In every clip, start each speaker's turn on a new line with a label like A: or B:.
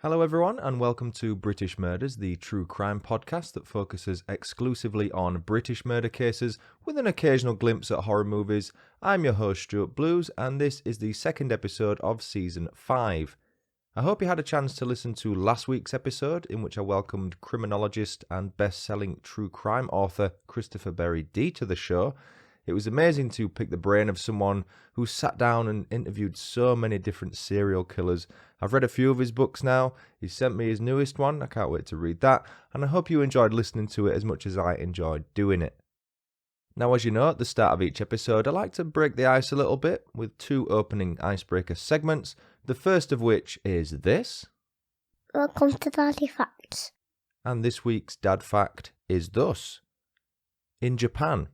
A: Hello everyone and welcome to British Murders, the true crime podcast that focuses exclusively on British murder cases with an occasional glimpse at horror movies. I'm your host Stuart Blues and this is the second episode of Season 5. I hope you had a chance to listen to last week's episode in which I welcomed criminologist and best-selling true crime author Christopher Berry D to the show. It was amazing to pick the brain of someone who sat down and interviewed so many different serial killers. I've read a few of his books now. He sent me his newest one. I can't wait to read that. And I hope you enjoyed listening to it as much as I enjoyed doing it. Now, as you know, at the start of each episode, I like to break the ice a little bit with two opening icebreaker segments. The first of which is this.
B: Welcome to Daddy Facts.
A: And this week's dad fact is thus. In Japan,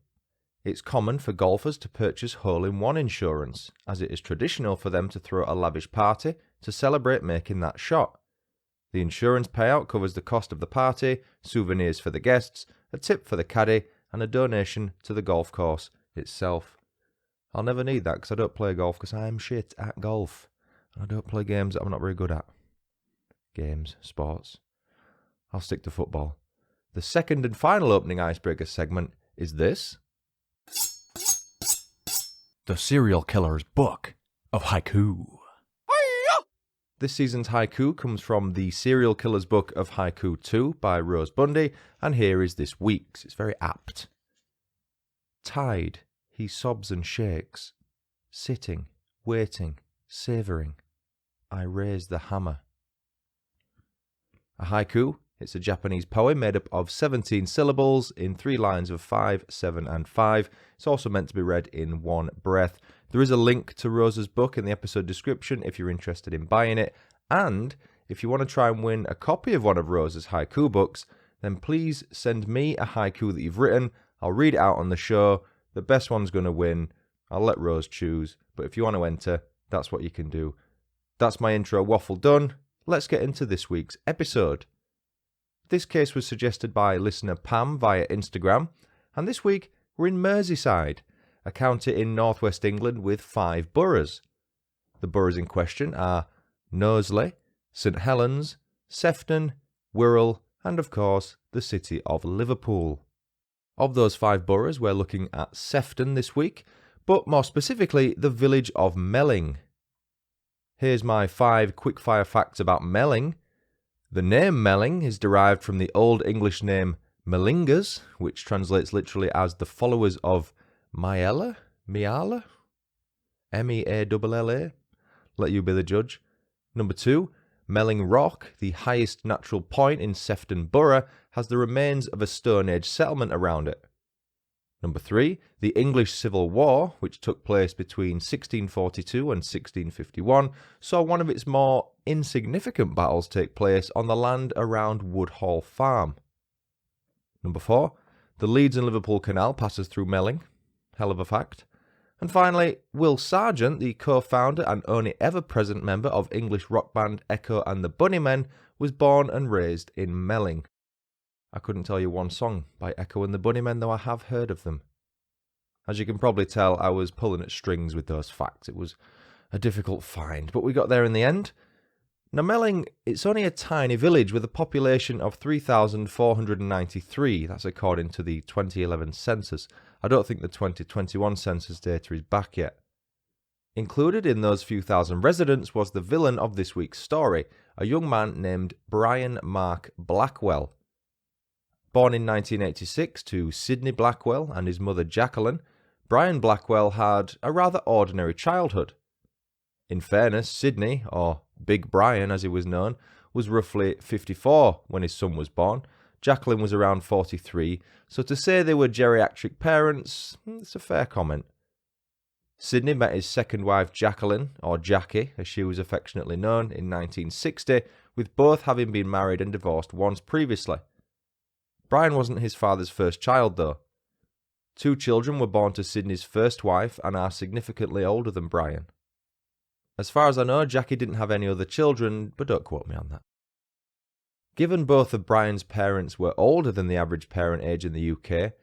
A: it's common for golfers to purchase hole-in-one insurance, as it is traditional for them to throw a lavish party to celebrate making that shot. The insurance payout covers the cost of the party, souvenirs for the guests, a tip for the caddy, and a donation to the golf course itself. I'll never need that because I don't play golf because I'm shit at golf. I don't play games that I'm not very good at. Games, sports. I'll stick to football. The second and final opening icebreaker segment is this. The Serial Killer's Book of Haiku. This season's haiku comes from The Serial Killer's Book of Haiku 2 by Rose Bundy, and here is this week's. It's very apt. Tied, he sobs and shakes. Sitting, waiting, savouring. I raise the hammer. A haiku. It's a Japanese poem made up of 17 syllables in 3 lines of 5, 7 and 5. It's also meant to be read in one breath. There is a link to Rose's book in the episode description if you're interested in buying it. And if you want to try and win a copy of one of Rose's haiku books, then please send me a haiku that you've written. I'll read it out on the show. The best one's going to win. I'll let Rose choose. But if you want to enter, that's what you can do. That's my intro waffle done. Let's get into this week's episode. This case was suggested by listener Pam via Instagram, and this week we're in Merseyside, a county in northwest England with 5 boroughs. The boroughs in question are Knowsley, St Helens, Sefton, Wirral, and of course the city of Liverpool. Of those 5 boroughs, we're looking at Sefton this week, but more specifically the village of Melling. Here's my 5 quickfire facts about Melling. The name Melling is derived from the Old English name Mellingers, which translates literally as the followers of Mialla? Meala? Mealla? Let you be the judge. Number 2, Melling Rock, the highest natural point in Sefton Borough, has the remains of a Stone Age settlement around it. Number 3, the English Civil War, which took place between 1642 and 1651, saw one of its more insignificant battles take place on the land around Woodhall Farm. Number 4, the Leeds and Liverpool Canal passes through Melling. Hell of a fact. And finally, Will Sargent, the co-founder and only ever present member of English rock band Echo and the Bunnymen, was born and raised in Melling. I couldn't tell you one song by Echo and the Bunnymen, though I have heard of them. As you can probably tell, I was pulling at strings with those facts. It was a difficult find, but we got there in the end. Now, Melling, it's only a tiny village with a population of 3,493. That's according to the 2011 census. I don't think the 2021 census data is back yet. Included in those few thousand residents was the villain of this week's story, a young man named Brian Mark Blackwell. Born in 1986 to Sidney Blackwell and his mother Jacqueline, Brian Blackwell had a rather ordinary childhood. In fairness, Sidney, or Big Brian as he was known, was roughly 54 when his son was born. Jacqueline was around 43, so to say they were geriatric parents, it's a fair comment. Sidney met his second wife Jacqueline, or Jackie as she was affectionately known, in 1960, with both having been married and divorced once previously. Brian wasn't his father's first child, though. 2 children were born to Sidney's first wife and are significantly older than Brian. As far as I know, Jackie didn't have any other children, but don't quote me on that. Given both of Brian's parents were older than the average parent age in the UK,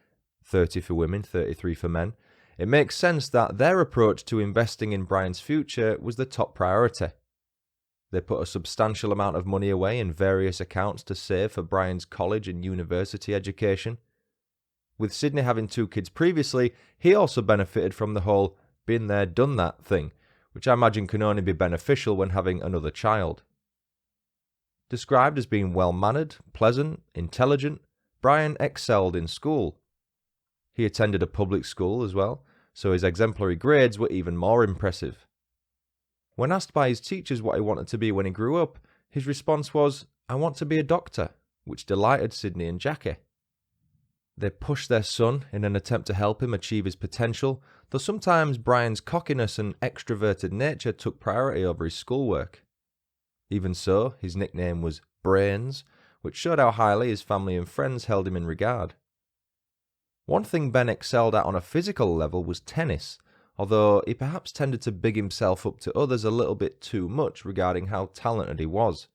A: 30 for women, 33 for men, it makes sense that their approach to investing in Brian's future was the top priority. They put a substantial amount of money away in various accounts to save for Brian's college and university education. With Sydney having 2 kids previously, he also benefited from the whole been there, done that thing, which I imagine can only be beneficial when having another child. Described as being well-mannered, pleasant, intelligent, Brian excelled in school. He attended a public school as well, so his exemplary grades were even more impressive. When asked by his teachers what he wanted to be when he grew up, his response was, "I want to be a doctor," which delighted Sydney and Jackie. They pushed their son in an attempt to help him achieve his potential, though sometimes Brian's cockiness and extroverted nature took priority over his schoolwork. Even so, his nickname was Brains, which showed how highly his family and friends held him in regard. One thing Ben excelled at on a physical level was tennis, although he perhaps tended to big himself up to others a little bit too much regarding how talented he was.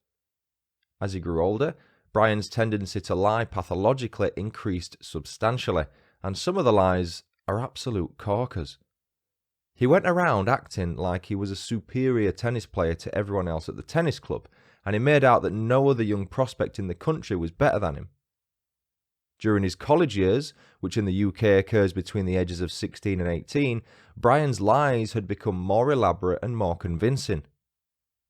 A: As he grew older, Brian's tendency to lie pathologically increased substantially, and some of the lies are absolute corkers. He went around acting like he was a superior tennis player to everyone else at the tennis club, and he made out that no other young prospect in the country was better than him. During his college years, which in the UK occurs between the ages of 16 and 18, Brian's lies had become more elaborate and more convincing.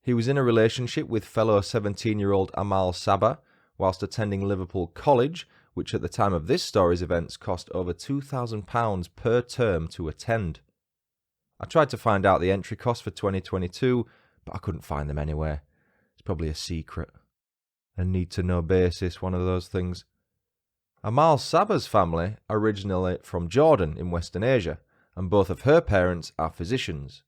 A: He was in a relationship with fellow 17-year-old Amal Sabah, whilst attending Liverpool College, which at the time of this story's events cost over £2,000 per term to attend. I tried to find out the entry cost for 2022, but I couldn't find them anywhere. It's probably a secret. A need-to-know basis, one of those things. Amal Sabah's family are originally from Jordan in Western Asia, and both of her parents are physicians.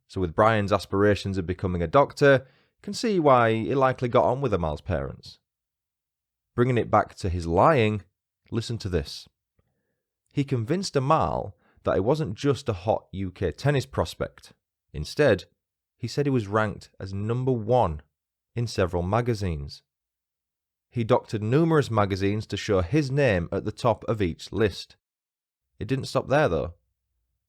A: So with Brian's aspirations of becoming a doctor, you can see why he likely got on with Amal's parents. Bringing it back to his lying, listen to this. He convinced Amal that he wasn't just a hot UK tennis prospect. Instead, he said he was ranked as number 1 in several magazines. He doctored numerous magazines to show his name at the top of each list. It didn't stop there though.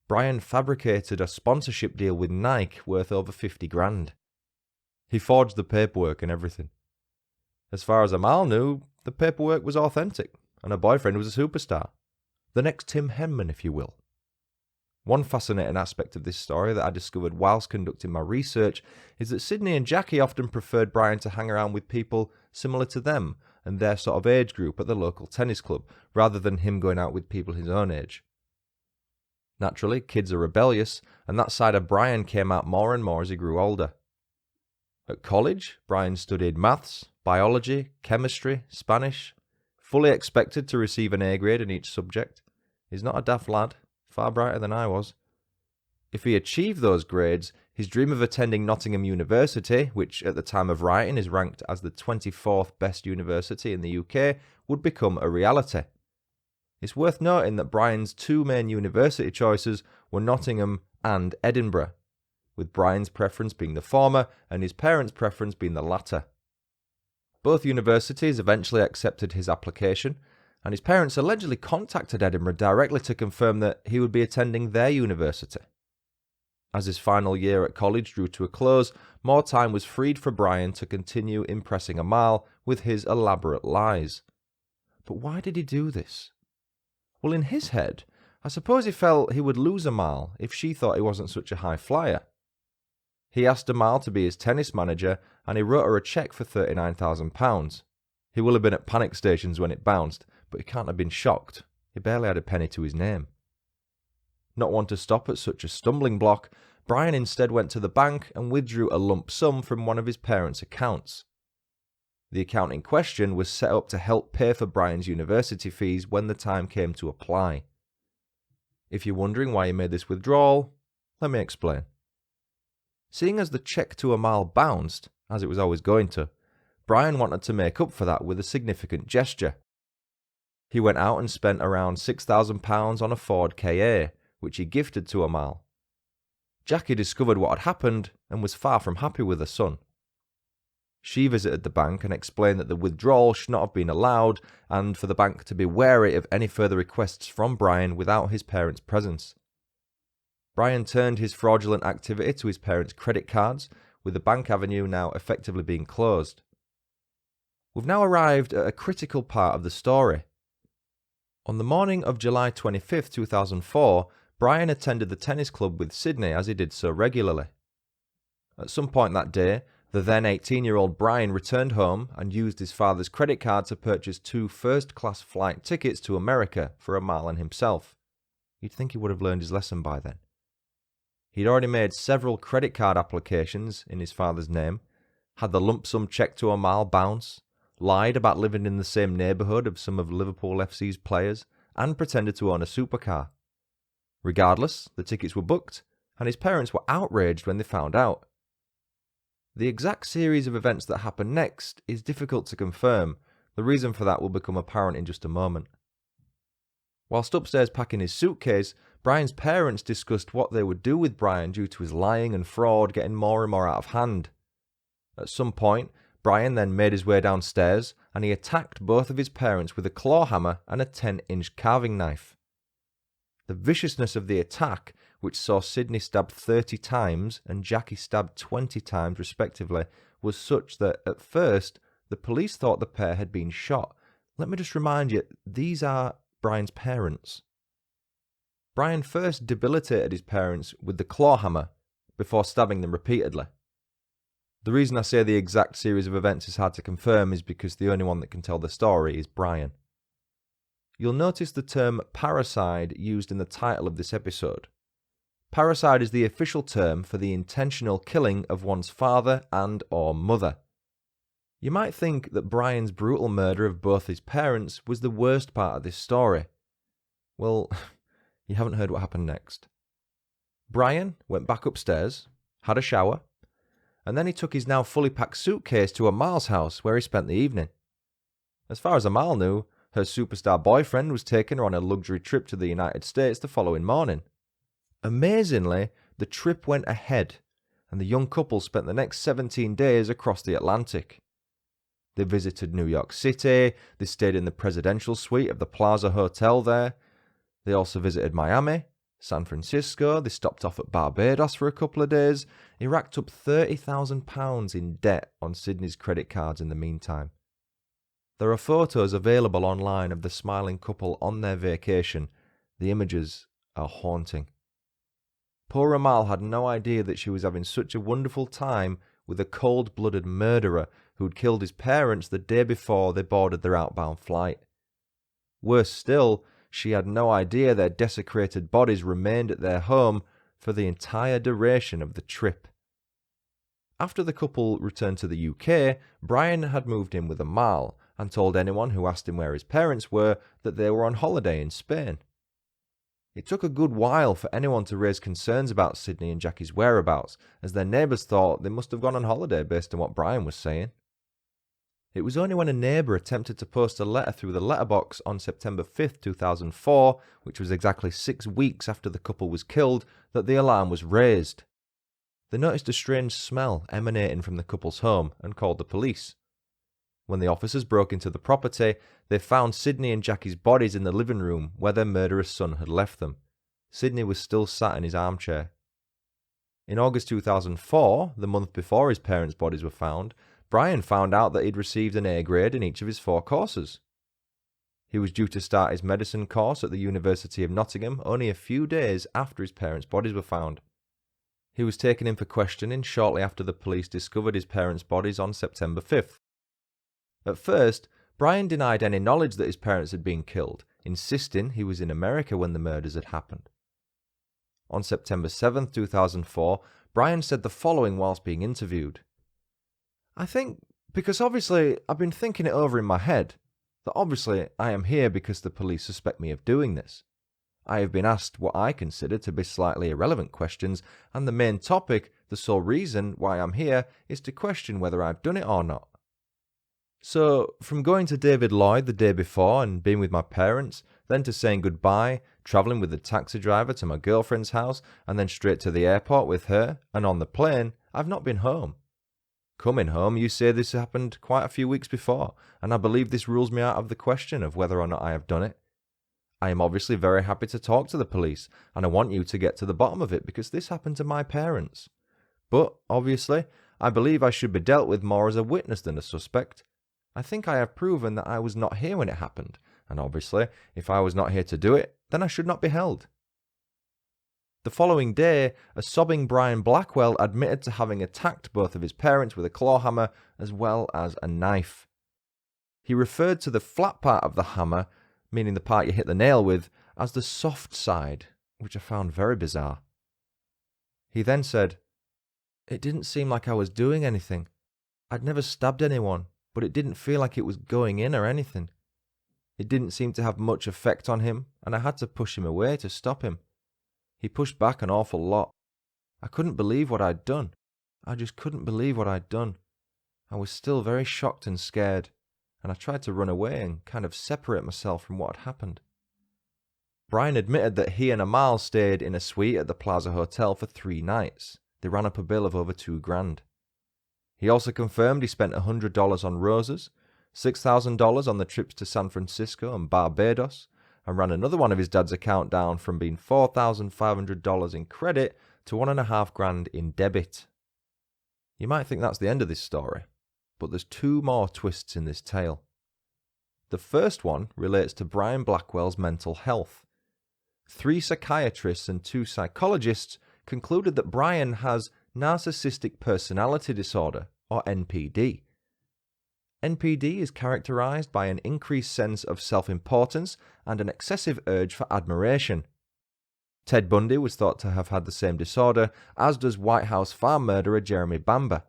A: Brian fabricated a sponsorship deal with Nike worth over 50 grand. He forged the paperwork and everything. As far as Amal knew, the paperwork was authentic, and her boyfriend was a superstar. The next Tim Henman, if you will. One fascinating aspect of this story that I discovered whilst conducting my research is that Sydney and Jackie often preferred Brian to hang around with people similar to them and their sort of age group at the local tennis club, rather than him going out with people his own age. Naturally, kids are rebellious, and that side of Brian came out more and more as he grew older. At college, Brian studied maths, biology, chemistry, Spanish, fully expected to receive an A grade in each subject. He's not a daft lad. Far brighter than I was. If he achieved those grades, his dream of attending Nottingham University, which at the time of writing is ranked as the 24th best university in the UK, would become a reality. It's worth noting that Brian's 2 main university choices were Nottingham and Edinburgh, with Brian's preference being the former and his parents' preference being the latter. Both universities eventually accepted his application, and his parents allegedly contacted Edinburgh directly to confirm that he would be attending their university. As his final year at college drew to a close, more time was freed for Brian to continue impressing Amal with his elaborate lies. But why did he do this? Well, in his head, I suppose he felt he would lose Amal if she thought he wasn't such a high flyer. He asked Amal to be his tennis manager, and he wrote her a cheque for £39,000. He will have been at panic stations when it bounced, but he can't have been shocked. He barely had a penny to his name. Not one to stop at such a stumbling block, Brian instead went to the bank and withdrew a lump sum from one of his parents' accounts. The account in question was set up to help pay for Brian's university fees when the time came to apply. If you're wondering why he made this withdrawal, let me explain. Seeing as the cheque to Amal bounced, as it was always going to, Brian wanted to make up for that with a significant gesture. He went out and spent around £6,000 on a Ford Ka, which he gifted to Amal. Jackie discovered what had happened and was far from happy with her son. She visited the bank and explained that the withdrawal should not have been allowed, and for the bank to be wary of any further requests from Brian without his parents' presence. Brian turned his fraudulent activity to his parents' credit cards, with the Bank Avenue now effectively being closed. We've now arrived at a critical part of the story. On the morning of July 25, 2004, Brian attended the tennis club with Sydney as he did so regularly. At some point that day, the then 18-year-old Brian returned home and used his father's credit card to purchase 2 first-class flight tickets to America for Amal and himself. You'd think he would have learned his lesson by then. He'd already made several credit card applications in his father's name, had the lump sum check to Amal bounce, lied about living in the same neighbourhood of some of Liverpool FC's players, and pretended to own a supercar. Regardless, the tickets were booked, and his parents were outraged when they found out. The exact series of events that happened next is difficult to confirm. The reason for that will become apparent in just a moment. Whilst upstairs packing his suitcase, Brian's parents discussed what they would do with Brian due to his lying and fraud getting more and more out of hand. At some point, Brian then made his way downstairs and he attacked both of his parents with a claw hammer and a 10-inch carving knife. The viciousness of the attack, which saw Sydney stabbed 30 times and Jackie stabbed 20 times respectively, was such that, at first, the police thought the pair had been shot. Let me just remind you, these are Brian's parents. Brian first debilitated his parents with the claw hammer before stabbing them repeatedly. The reason I say the exact series of events is hard to confirm is because the only one that can tell the story is Brian. You'll notice the term parricide used in the title of this episode. Parricide is the official term for the intentional killing of one's father and or mother. You might think that Brian's brutal murder of both his parents was the worst part of this story. Well, you haven't heard what happened next. Brian went back upstairs, had a shower, and then he took his now fully packed suitcase to Amal's house where he spent the evening. As far as Amal knew, her superstar boyfriend was taking her on a luxury trip to the United States the following morning. Amazingly, the trip went ahead, and the young couple spent the next 17 days across the Atlantic. They visited New York City, they stayed in the presidential suite of the Plaza Hotel there. They also visited Miami, San Francisco, they stopped off at Barbados for a couple of days. He racked up £30,000 in debt on Sydney's credit cards in the meantime. There are photos available online of the smiling couple on their vacation. The images are haunting. Poor Amal had no idea that she was having such a wonderful time with a cold-blooded murderer who'd killed his parents the day before they boarded their outbound flight. Worse still, she had no idea their desecrated bodies remained at their home for the entire duration of the trip. After the couple returned to the UK, Brian had moved in with Amal and told anyone who asked him where his parents were that they were on holiday in Spain. It took a good while for anyone to raise concerns about Sydney and Jackie's whereabouts, as their neighbours thought they must have gone on holiday based on what Brian was saying. It was only when a neighbour attempted to post a letter through the letterbox on September 5th, 2004, which was exactly 6 weeks after the couple was killed, that the alarm was raised. They noticed a strange smell emanating from the couple's home and called the police. When the officers broke into the property, they found Sydney and Jackie's bodies in the living room where their murderous son had left them. Sydney was still sat in his armchair. In August 2004, the month before his parents' bodies were found, Brian found out that he'd received an A grade in each of his 4 courses. He was due to start his medicine course at the University of Nottingham only a few days after his parents' bodies were found. He was taken in for questioning shortly after the police discovered his parents' bodies on September 5th. At first, Brian denied any knowledge that his parents had been killed, insisting he was in America when the murders had happened. On September 7th, 2004, Brian said the following whilst being interviewed. "I think, because obviously I've been thinking it over in my head, that obviously I am here because the police suspect me of doing this. I have been asked what I consider to be slightly irrelevant questions, and the main topic, the sole reason why I'm here, is to question whether I've done it or not. So, from going to David Lloyd the day before and being with my parents, then to saying goodbye, travelling with the taxi driver to my girlfriend's house, and then straight to the airport with her, and on the plane, I've not been home. Coming home, you say this happened quite a few weeks before, and I believe this rules me out of the question of whether or not I have done it. I am obviously very happy to talk to the police, and I want you to get to the bottom of it because this happened to my parents. But, obviously, I believe I should be dealt with more as a witness than a suspect. I think I have proven that I was not here when it happened, and obviously, if I was not here to do it, then I should not be held. The following day, a sobbing Brian Blackwell admitted to having attacked both of his parents with a claw hammer as well as a knife. He referred to the flat part of the hammer, meaning the part you hit the nail with, as the soft side, which I found very bizarre. He then said, "It didn't seem like I was doing anything. I'd never stabbed anyone, but it didn't feel like it was going in or anything. It didn't seem to have much effect on him, and I had to push him away to stop him. He pushed back an awful lot. I couldn't believe what I'd done. I just couldn't believe what I'd done. I was still very shocked and scared, and I tried to run away and kind of separate myself from what had happened." Brian admitted that he and Amal stayed in a suite at the Plaza Hotel for 3 nights. They ran up a bill of over $2,000. He also confirmed he spent $100 on roses, $6,000 on the trips to San Francisco and Barbados, and ran another one of his dad's account down from being $4,500 in credit to $1,500 in debit. You might think that's the end of this story, but there's 2 more twists in this tale. The first one relates to Brian Blackwell's mental health. 3 psychiatrists and 2 psychologists concluded that Brian has Narcissistic Personality Disorder, or NPD. NPD is characterized by an increased sense of self-importance and an excessive urge for admiration. Ted Bundy was thought to have had the same disorder, as does White House farm murderer Jeremy Bamber.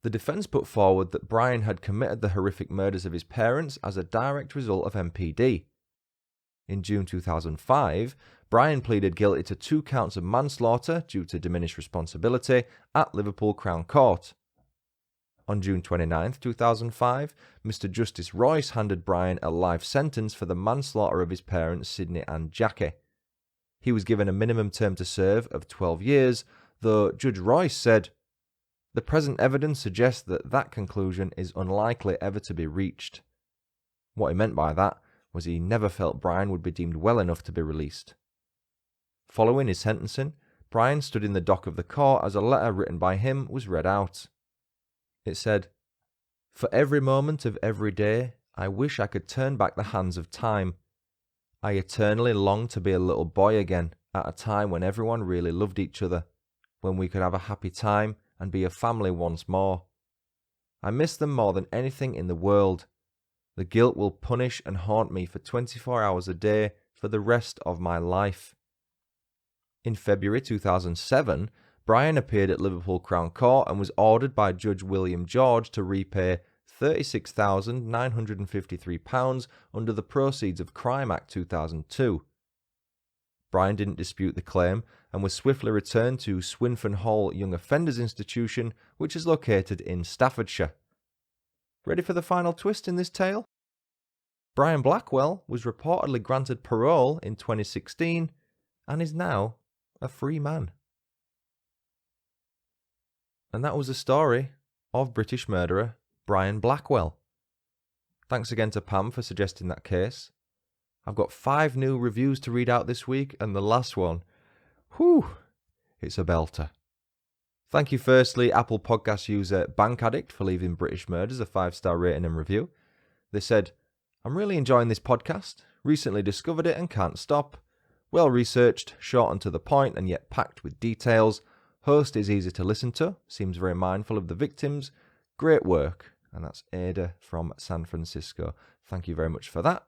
A: The defense put forward that Brian had committed the horrific murders of his parents as a direct result of NPD. In June 2005, Brian pleaded guilty to 2 counts of manslaughter due to diminished responsibility at Liverpool Crown Court. On June 29, 2005, Mr Justice Royce handed Brian a life sentence for the manslaughter of his parents Sydney and Jackie. He was given a minimum term to serve of 12 years, though Judge Royce said, "The present evidence suggests that conclusion is unlikely ever to be reached." What he meant by that was he never felt Brian would be deemed well enough to be released. Following his sentencing, Brian stood in the dock of the court as a letter written by him was read out. It said, "For every moment of every day, I wish I could turn back the hands of time. I eternally long to be a little boy again at a time when everyone really loved each other, when we could have a happy time and be a family once more. I miss them more than anything in the world. The guilt will punish and haunt me for 24 hours a day for the rest of my life." In February 2007, Brian appeared at Liverpool Crown Court and was ordered by Judge William George to repay £36,953 under the Proceeds of Crime Act 2002. Brian didn't dispute the claim and was swiftly returned to Swinfen Hall Young Offenders Institution, which is located in Staffordshire. Ready for the final twist in this tale? Brian Blackwell was reportedly granted parole in 2016 and is now a free man. And that was the story of British murderer Brian Blackwell. Thanks again to Pam for suggesting that case. I've got 5 new reviews to read out this week, and the last one, it's a belter. Thank you firstly, Apple Podcast user Bank Addict, for leaving British Murders a 5-star rating and review. They said, "I'm really enjoying this podcast. Recently discovered it and can't stop. Well researched, short and to the point, and yet packed with details. Host is easy to listen to, seems very mindful of the victims. Great work." And that's Ada from San Francisco. Thank you very much for that.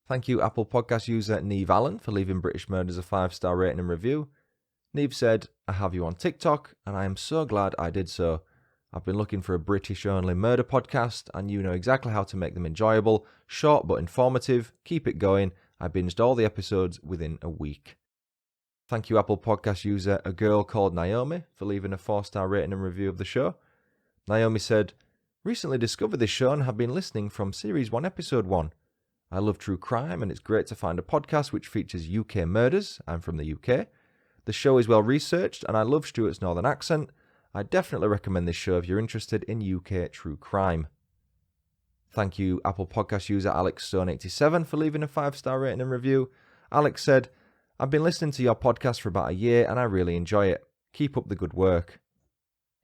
A: Thank you, Apple Podcast user Neve Allen, for leaving British Murders a 5-star rating and review. Neve said, "I have you on TikTok, and I am so glad I did so. I've been looking for a British-only murder podcast, and you know exactly how to make them enjoyable, short but informative. Keep it going. I binged all the episodes within a week." Thank you, Apple Podcast user A Girl Called Naomi, for leaving a 4-star rating and review of the show. Naomi said, "Recently discovered this show and have been listening from Series 1, Episode 1. I love true crime, and it's great to find a podcast which features UK murders. I'm from the UK. The show is well researched, and I love Stuart's northern accent. I definitely recommend this show if you're interested in UK true crime." Thank you, Apple Podcast user Alex Stone87, for leaving a 5-star rating and review. Alex said, "I've been listening to your podcast for about a year, and I really enjoy it. Keep up the good work."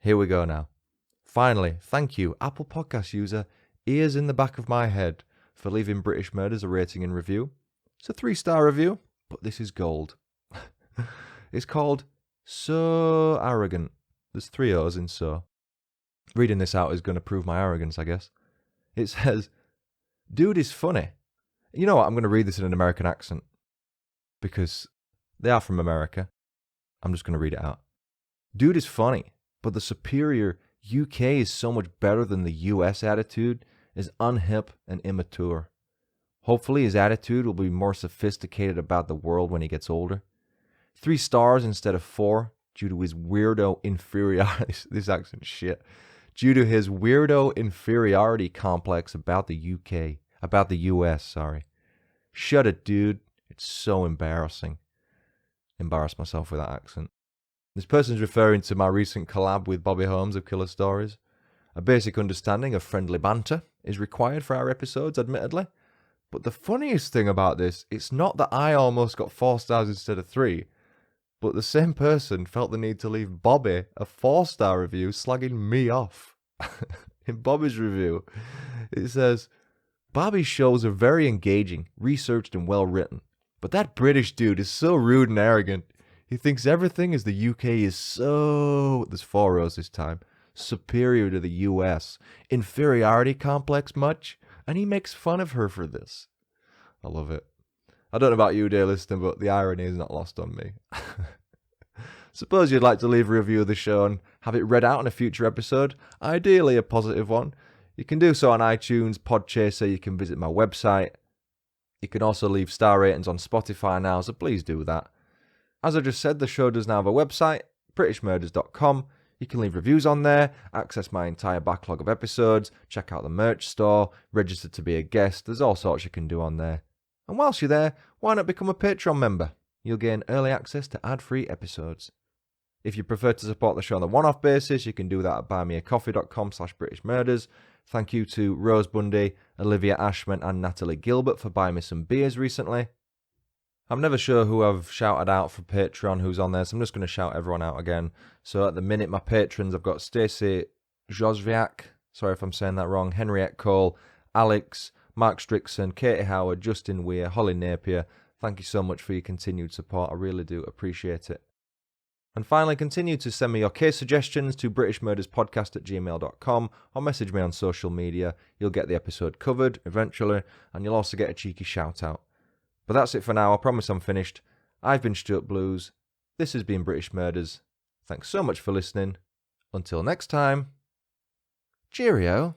A: Here we go now. Finally, thank you, Apple Podcast user, ears in the back of my head, for leaving British Murders a rating and review. It's a 3-star review, but this is gold. It's called So Arrogant. There's 3 O's in so. Reading this out is going to prove my arrogance, I guess. It says, dude is funny. You know what? I'm going to read this in an American accent. Because they are from America. I'm just going to read it out. Dude is funny, but the superior UK is so much better than the US attitude is unhip and immature. Hopefully his attitude will be more sophisticated about the world when he gets older. 3 stars instead of 4 due to his weirdo inferiority. This accent shit. Due to his weirdo inferiority complex about the UK. About the US, sorry. Shut it, dude. It's so embarrassing. Embarrassed myself with that accent. This person's referring to my recent collab with Bobby Holmes of Killer Stories. A basic understanding of friendly banter is required for our episodes, admittedly. But the funniest thing about this, it's not that I almost got 4 stars instead of 3, but the same person felt the need to leave Bobby a 4-star review slagging me off. In Bobby's review, it says, Bobby's shows are very engaging, researched and well written. But that British dude is so rude and arrogant. He thinks everything is the UK is so, there's 4 rows this time, superior to the US. Inferiority complex much? And he makes fun of her for this. I love it. I don't know about you, dear listener, but the irony is not lost on me. Suppose you'd like to leave a review of the show and have it read out in a future episode, ideally a positive one. You can do so on iTunes, Podchaser, you can visit my website. You can also leave star ratings on Spotify now, so please do that. As I just said, the show does now have a website, britishmurders.com. You can leave reviews on there, access my entire backlog of episodes, check out the merch store, register to be a guest. There's all sorts you can do on there. And whilst you're there, why not become a Patreon member? You'll gain early access to ad-free episodes. If you prefer to support the show on a one-off basis, you can do that at buymeacoffee.com/BritishMurders. Thank you to Rose Bundy, Olivia Ashman and Natalie Gilbert for buying me some beers recently. I'm never sure who I've shouted out for Patreon, who's on there, so I'm just going to shout everyone out again. So at the minute, my patrons, I've got Stacey Josviak, sorry if I'm saying that wrong, Henriette Cole, Alex, Mark Strickson, Katie Howard, Justin Weir, Holly Napier. Thank you so much for your continued support. I really do appreciate it. And finally, continue to send me your case suggestions to britishmurderspodcast@gmail.com or message me on social media. You'll get the episode covered eventually, and you'll also get a cheeky shout out. But that's it for now. I promise I'm finished. I've been Stuart Blues. This has been British Murders. Thanks so much for listening. Until next time, cheerio.